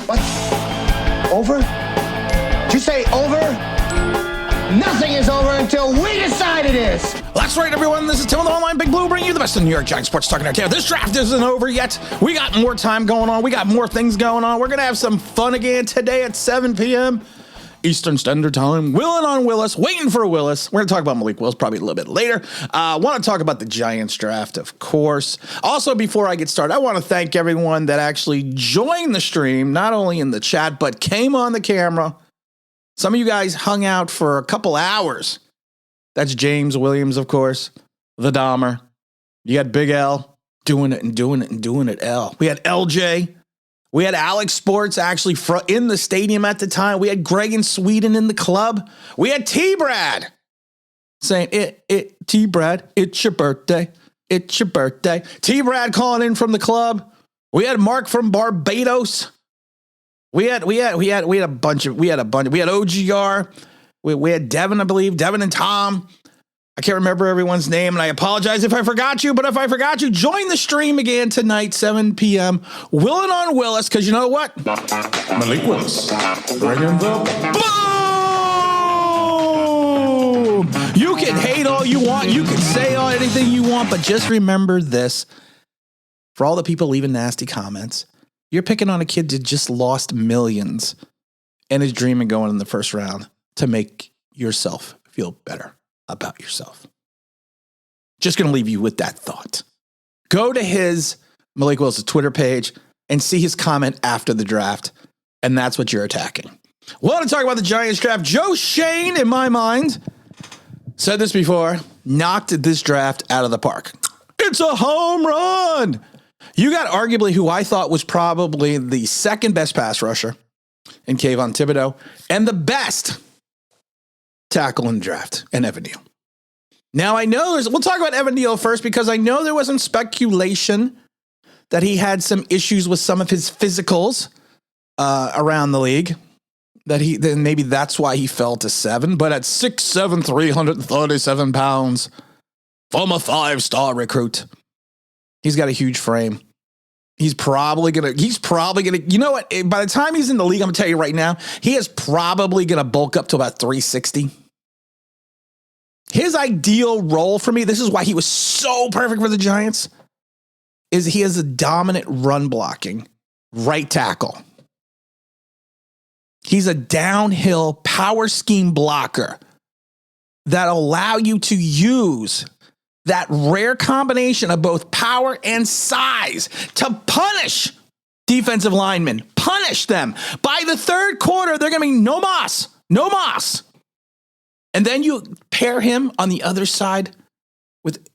What? Over? Did you say over? Nothing is over until we decide it is. That's right, everyone. This is Tim with Online Big Blue, bringing you the best of New York Giants sports talking out here. This draft isn't over yet. We got more time going on. We got more things going on. We're going to have some fun again today at 7 p.m. Eastern Standard Time. Willing on Willis, waiting for Willis. We're going to talk about Malik Willis probably a little bit later. I want to talk about the Giants draft, of course. Also, before I get started, I want to thank everyone that actually joined the stream, not only in the chat, but came on the camera. Some of you guys hung out for a couple hours. That's James Williams, of course, the Dahmer. You had Big L doing it and doing it and doing it, L. We had LJ. We had Alex Sports actually in the stadium at the time. We had Greg in Sweden in the club. We had T-Brad saying, T-Brad, it's your birthday. It's your birthday. T-Brad calling in from the club. We had Mark from Barbados. We had a bunch. We had OGR. We had Devin, I believe. Devin and Tom. I can't remember everyone's name, and I apologize if I forgot you. But if I forgot you, join the stream again tonight, 7 p.m. Willing on Willis, because you know what? Malik Willis. Bring him the boom! You can hate all you want. You can say anything you want, but just remember this. For all the people leaving nasty comments, you're picking on a kid that just lost millions and is dreaming going in the first round to make yourself feel better about yourself. Just going to leave you with that thought. Go to his Malik Willis' Twitter page and see his comment after the draft, and that's what you're attacking. We want to talk about the Giants draft. Joe Schoen, in my mind, said this before, knocked this draft out of the park. It's a home run. You got arguably who I thought was probably the second best pass rusher in Kayvon Thibodeaux and the best tackle in the draft in Evan Neal. Now I know we'll talk about Evan Neal first because I know there was some speculation that he had some issues with some of his physicals around the league. Then maybe that's why he fell to 7. But at 6'7", 337 pounds, from a 5-star recruit, he's got a huge frame. He's probably gonna, you know what? By the time he's in the league, I'm gonna tell you right now, he is probably gonna bulk up to about 360. His ideal role for me, this is why he was so perfect for the Giants, is he has a dominant run blocking right tackle. He's a downhill power scheme blocker that'll allow you to use that rare combination of both power and size to punish defensive linemen. Punish them. By the third quarter, they're going to be no mas. No mas. And then you pair him on the other side with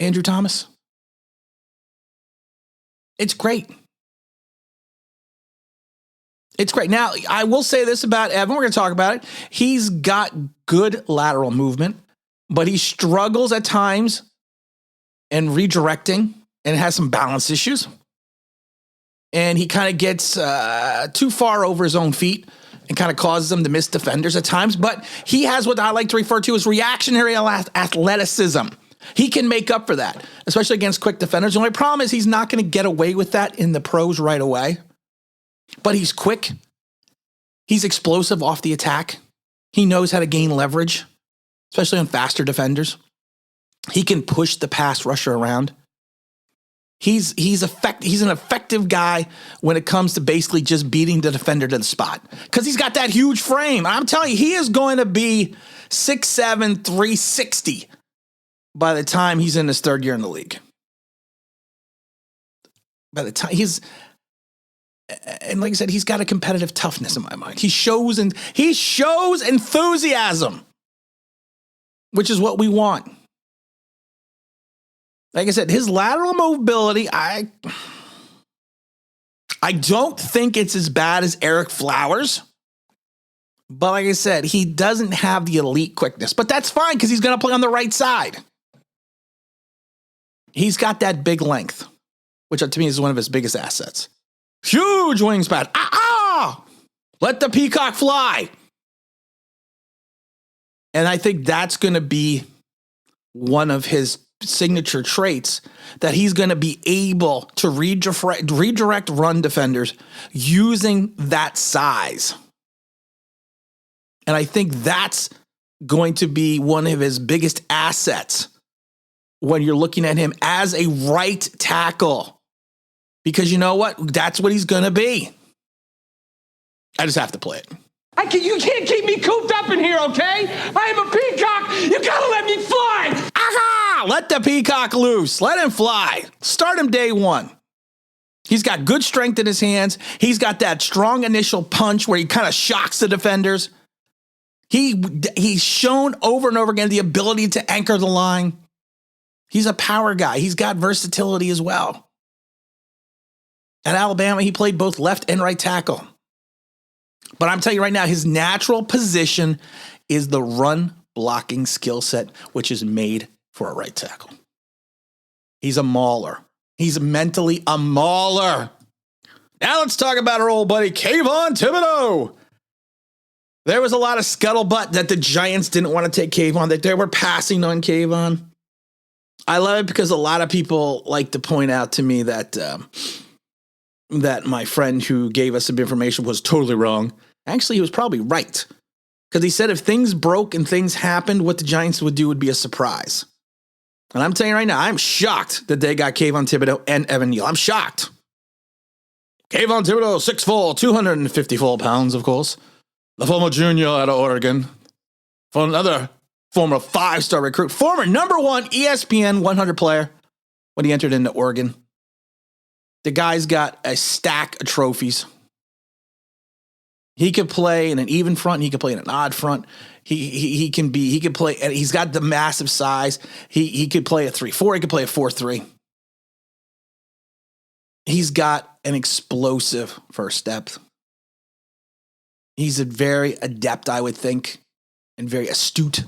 Andrew Thomas. It's great. It's great. Now, I will say this about Evan. We're going to talk about it. He's got good lateral movement, but he struggles at times in redirecting and has some balance issues. And he kind of gets too far over his own feet and kind of causes them to miss defenders at times. But he has what I like to refer to as reactionary athleticism. He can make up for that, especially against quick defenders. The only problem is he's not going to get away with that in the pros right away. But he's quick. He's explosive off the attack. He knows how to gain leverage, especially on faster defenders. He can push the pass rusher around. He's an effective guy when it comes to basically just beating the defender to the spot because he's got that huge frame. I'm telling you, he is going to be 6'7", 360 by the time he's in his third year in the league. By the time and like I said, he's got a competitive toughness in my mind. He shows enthusiasm, which is what we want. Like I said, his lateral mobility, I don't think it's as bad as Eric Flowers. But like I said, he doesn't have the elite quickness. But that's fine because he's going to play on the right side. He's got that big length, which to me is one of his biggest assets. Huge wingspan. Let the peacock fly. And I think that's going to be one of his signature traits that he's going to be able to redirect run defenders using that size. And I think that's going to be one of his biggest assets when you're looking at him as a right tackle. Because you know what? That's what he's going to be. I just have to play it. You can't keep me cooped up in here, okay? I am a peacock. You gotta let me fly. Aha! Let the peacock loose. Let him fly. Start him day one. He's got good strength in his hands. He's got that strong initial punch where he kind of shocks the defenders. He's shown over and over again the ability to anchor the line. He's a power guy. He's got versatility as well. At Alabama, he played both left and right tackle. But I'm telling you right now, his natural position is the run blocking skill set, which is made for a right tackle. He's a mauler. He's mentally a mauler. Now let's talk about our old buddy, Kayvon Thibodeaux. There was a lot of scuttlebutt that the Giants didn't want to take Kayvon, that they were passing on Kayvon. I love it because a lot of people like to point out to me that that my friend who gave us some information was totally wrong. Actually, he was probably right. Because he said if things broke and things happened, what the Giants would do would be a surprise. And I'm telling you right now, I'm shocked that they got Kayvon Thibodeaux and Evan Neal. I'm shocked. Kayvon Thibodeaux, 6'4", 254 pounds, of course. The former junior out of Oregon. For another former 5-star recruit. Former number 1 ESPN 100 player when he entered into Oregon. The guy's got a stack of trophies. He could play in an even front. He could play in an odd front. He can play, and he's got the massive size. He could play a 3-4. He could play a 4-3. He's got an explosive first step. He's a very adept, I would think, and very astute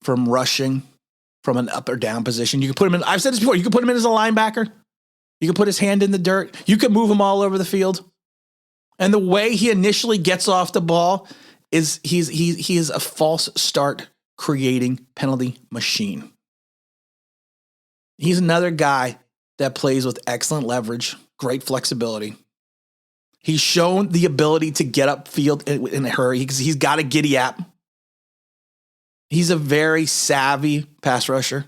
from rushing from an up or down position. You can put him in, I've said this before, you can put him in as a linebacker. You can put his hand in the dirt. You can move him all over the field. And the way he initially gets off the ball is he is a false start creating penalty machine. He's another guy that plays with excellent leverage, great flexibility. He's shown the ability to get upfield in a hurry because he's got a giddy app. He's a very savvy pass rusher.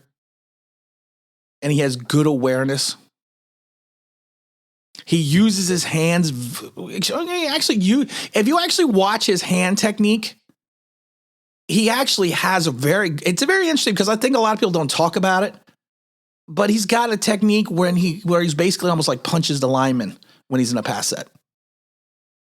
And he has good awareness. He uses his hands. Actually, if you actually watch his hand technique, he actually has it's very interesting because I think a lot of people don't talk about it, but he's got a technique where he's basically almost like punches the lineman when he's in a pass set.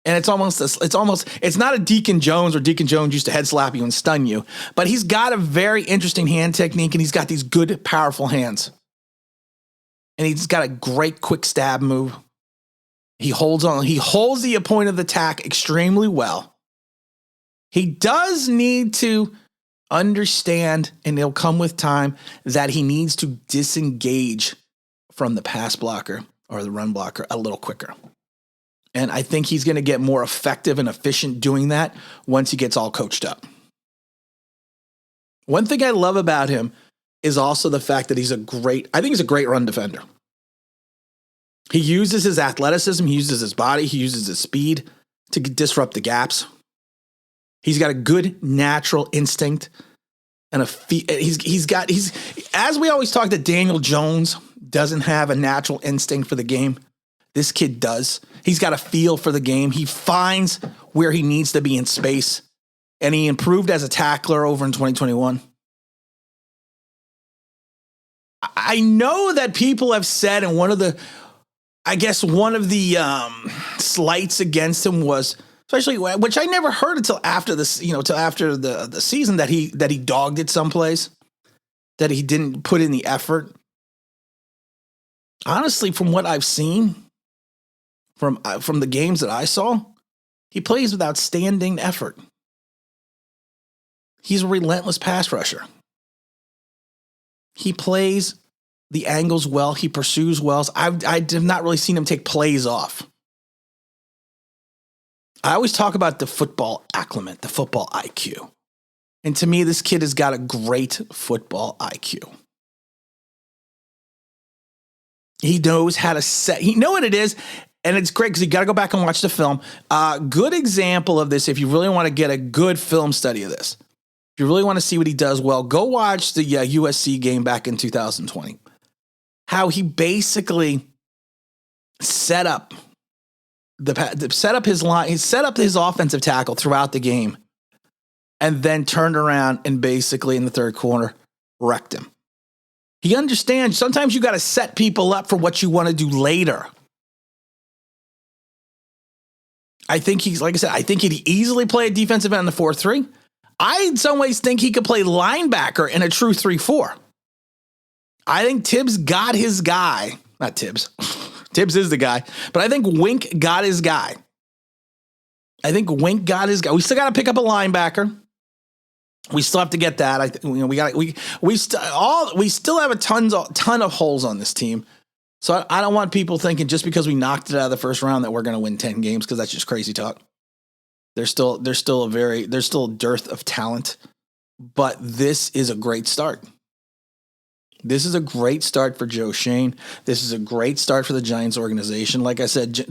And it's not a Deacon Jones, or Deacon Jones used to head slap you and stun you, but he's got a very interesting hand technique and he's got these good, powerful hands. And he's got a great quick stab move. He holds the point of the attack extremely well. He does need to understand, and it'll come with time, that he needs to disengage from the pass blocker or the run blocker a little quicker. And I think he's going to get more effective and efficient doing that once he gets all coached up. One thing I love about him is also the fact that he's a great run defender. He uses his athleticism, he uses his body, he uses his speed to disrupt the gaps. He's got a good natural instinct and as we always talk that Daniel Jones doesn't have a natural instinct for the game. This kid does. He's got a feel for the game. He finds where he needs to be in space, and he improved as a tackler over in 2021. I know that people have said, and one of the slights against him was, especially, which I never heard until after this, till after the season, that he dogged it someplace, that he didn't put in the effort. Honestly, from what I've seen, from the games that I saw, he plays with outstanding effort. He's a relentless pass rusher. He plays the angles well. He pursues well. I have not really seen him take plays off. I always talk about the football acclimate, the football IQ. And to me, this kid has got a great football IQ. He knows how to set. He know what it is, and it's great because you got to go back and watch the film. Good example of this, if you really want to get a good film study of this, if you really want to see what he does well, go watch the USC game back in 2020. How he basically set up his line, he set up his offensive tackle throughout the game, and then turned around and basically in the third quarter wrecked him. He understands sometimes you got to set people up for what you want to do later. I think he's, like I said, I think he'd easily play a defensive end in the 4-3. I, in some ways, think he could play linebacker in a true 3-4. I think Tibbs got his guy. Not Tibbs. Tibbs is the guy. But I think Wink got his guy. We still got to pick up a linebacker. We still have to get that. We still have a ton of holes on this team. So I don't want people thinking just because we knocked it out of the first round that we're going to win 10 games, because that's just crazy talk. There's still a dearth of talent, but this is a great start. This is a great start for Joe Schoen. This is a great start for the Giants organization. Like I said,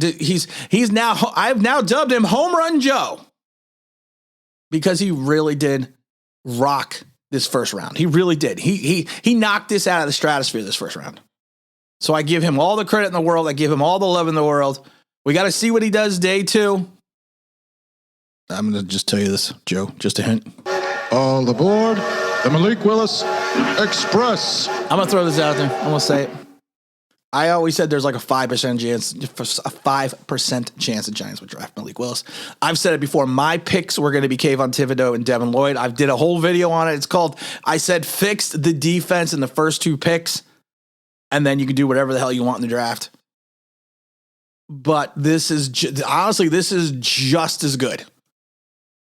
I've now dubbed him Home Run Joe, because he really did rock this first round. He really did. He knocked this out of the stratosphere this first round. So I give him all the credit in the world. I give him all the love in the world. We got to see what he does day 2. I'm going to just tell you this, Joe, just a hint. All aboard the Malik Willis Express. I'm going to throw this out there. I'm going to say it. I always said there's like a 5% chance the Giants would draft Malik Willis. I've said it before. My picks were going to be Kayvon Thibodeaux and Devin Lloyd. I did a whole video on it. It's called, I said, fixed the defense in the first 2 picks, and then you can do whatever the hell you want in the draft. But this is, honestly, this is just as good.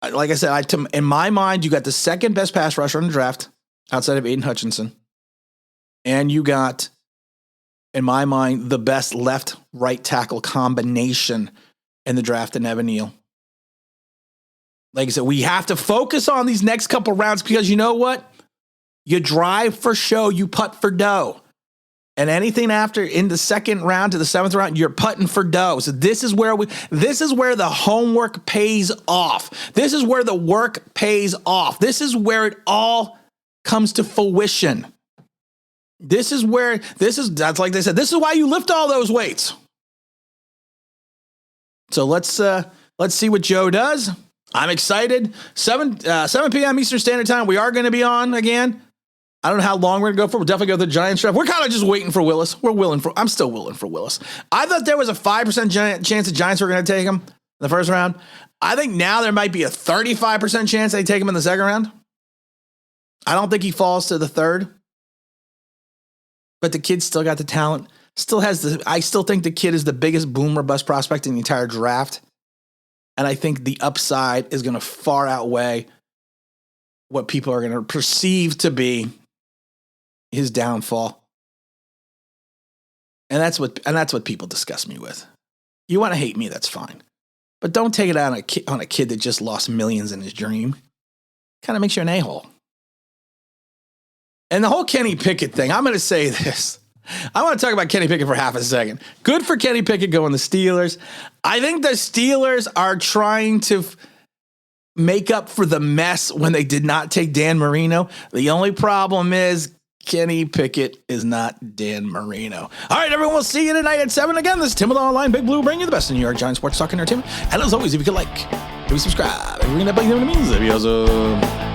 Like I said, in my mind, you got the second best pass rusher in the draft outside of Aiden Hutchinson. And you got, in my mind, the best left-right tackle combination in the draft in Evan Neal. Like I said, we have to focus on these next couple rounds, because you know what? You drive for show, you putt for dough. And anything after in the second round to the 7th round, you're putting for dough. So this is where the homework pays off. This is where the work pays off. This is where it all comes to fruition. That's like they said, this is why you lift all those weights. So let's see what Joe does. I'm excited. 7 p.m. Eastern Standard Time. We are going to be on again. I don't know how long we're going to go for. We'll definitely go to the Giants draft. We're kind of just waiting for Willis. I'm still willing for Willis. I thought there was a 5% chance the Giants were going to take him in the first round. I think now there might be a 35% chance they take him in the second round. I don't think he falls to the third. But the kid still got the talent. I still think the kid is the biggest boom or bust prospect in the entire draft. And I think the upside is going to far outweigh what people are going to perceive to be his downfall. And that's what people disgust me with. You want to hate me, that's fine. But don't take it out on a kid that just lost millions in his dream. Kind of makes you an a-hole. And the whole Kenny Pickett thing, I'm going to say this. I want to talk about Kenny Pickett for half a second. Good for Kenny Pickett going to Steelers. I think the Steelers are trying to make up for the mess when they did not take Dan Marino. The only problem is Kenny Pickett is not Dan Marino. All right, everyone, we'll see you tonight at 7 again. This is Tim with Online Big Blue, bringing you the best in New York Giants sports talk and entertainment. And as always, if you could like, maybe subscribe, if you're going to play them in the means,